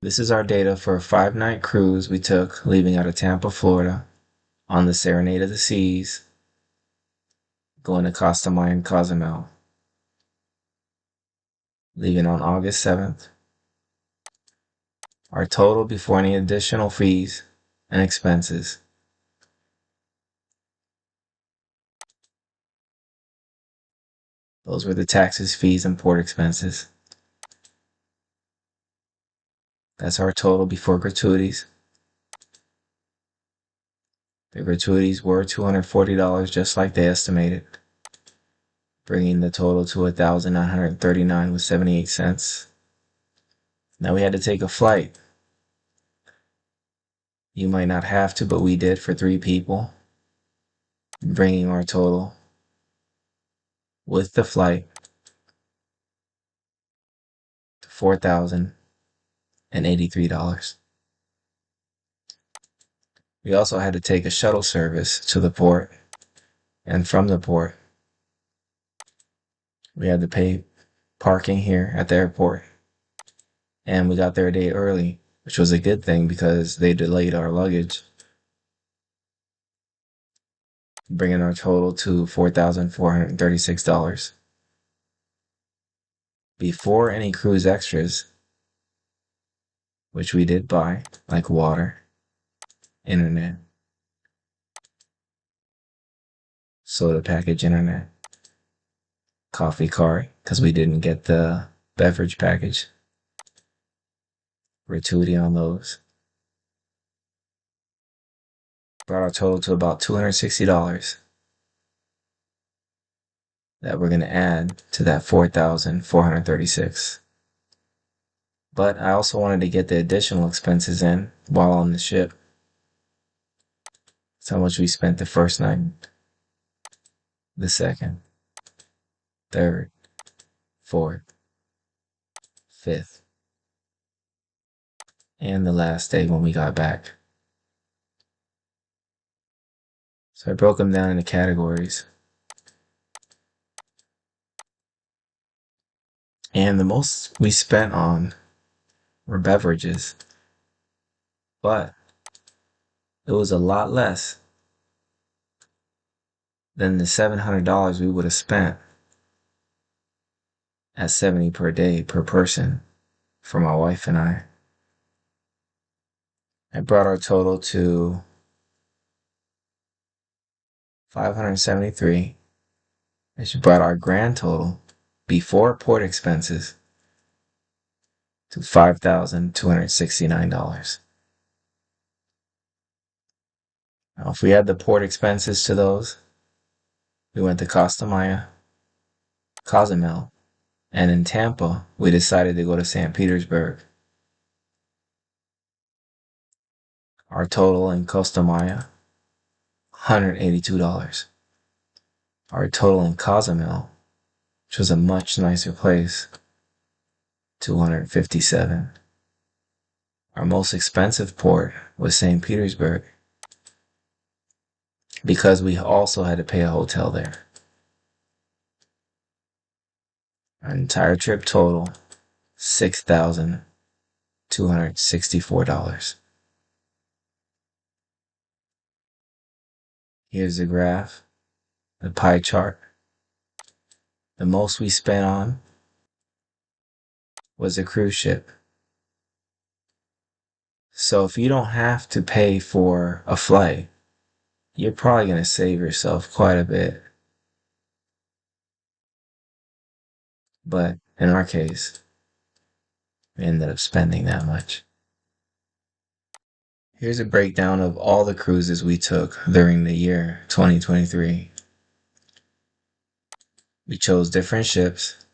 This is our data for a 5-night cruise we took leaving out of Tampa, Florida on the Serenade of the Seas, going to Costa Maya and Cozumel, leaving on August 7th. Our total before any additional fees and expenses. Those were the taxes, fees, and port expenses. That's our total before gratuities. The gratuities were $240 just like they estimated, bringing the total to $1,939.78. Now we had to take a flight. You might not have to, but we did for 3 people, bringing our total with the flight to $4,083. We also had to take a shuttle service to the port, and from the port, we had to pay parking here at the airport. And we got there a day early, which was a good thing because they delayed our luggage, bringing our total to $4,436. Before any cruise extras, which we did buy, like water, internet, soda package internet, coffee cart, because we didn't get the beverage package, gratuity on those. Brought our total to about $260 that we're going to add to that $4,436. But I also wanted to get the additional expenses in while on the ship. That's how much we spent the first night, the second, third, fourth, fifth, and the last day when we got back. So I broke them down into categories. And the most we spent on were beverages. But it was a lot less than the $700 we would have spent at $70 per day per person for my wife and I. It brought our total to $573, which brought our grand total before port expenses to $5,269. Now, if we add the port expenses to those, we went to Costa Maya, Cozumel, and in Tampa, we decided to go to St. Petersburg. Our total in Costa Maya, $182. Our total in Cozumel, which was a much nicer place, $257. Our most expensive port was St. Petersburg because we also had to pay a hotel there. Our entire trip total, $6,264. Here's the graph, the pie chart. The most we spent on was a cruise ship. So if you don't have to pay for a flight, you're probably going to save yourself quite a bit. But in our case, we ended up spending that much. Here's a breakdown of all the cruises we took during the year 2023. We chose different ships,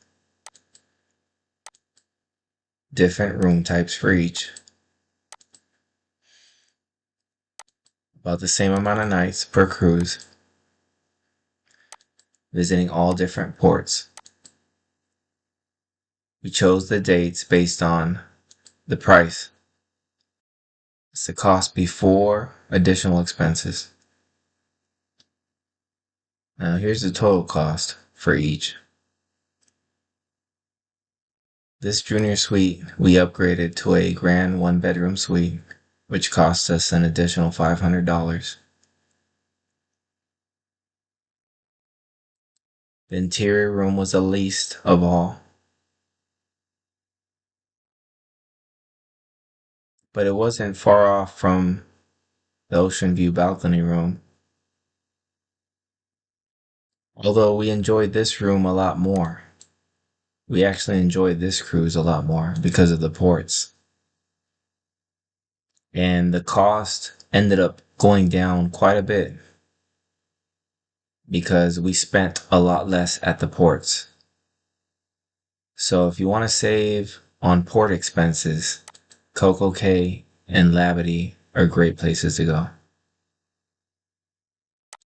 different room types for each, about the same amount of nights per cruise, visiting all different ports. We chose the dates based on the price. It's the cost before additional expenses. Now here's the total cost for each. This junior suite we upgraded to a grand one-bedroom suite, which cost us an additional $500. The interior room was the least of all, but it wasn't far off from the ocean view balcony room. Although we enjoyed this room a lot more, we actually enjoyed this cruise a lot more because of the ports. And the cost ended up going down quite a bit because we spent a lot less at the ports. So if you want to save on port expenses, Coco Cay and Labadee are great places to go.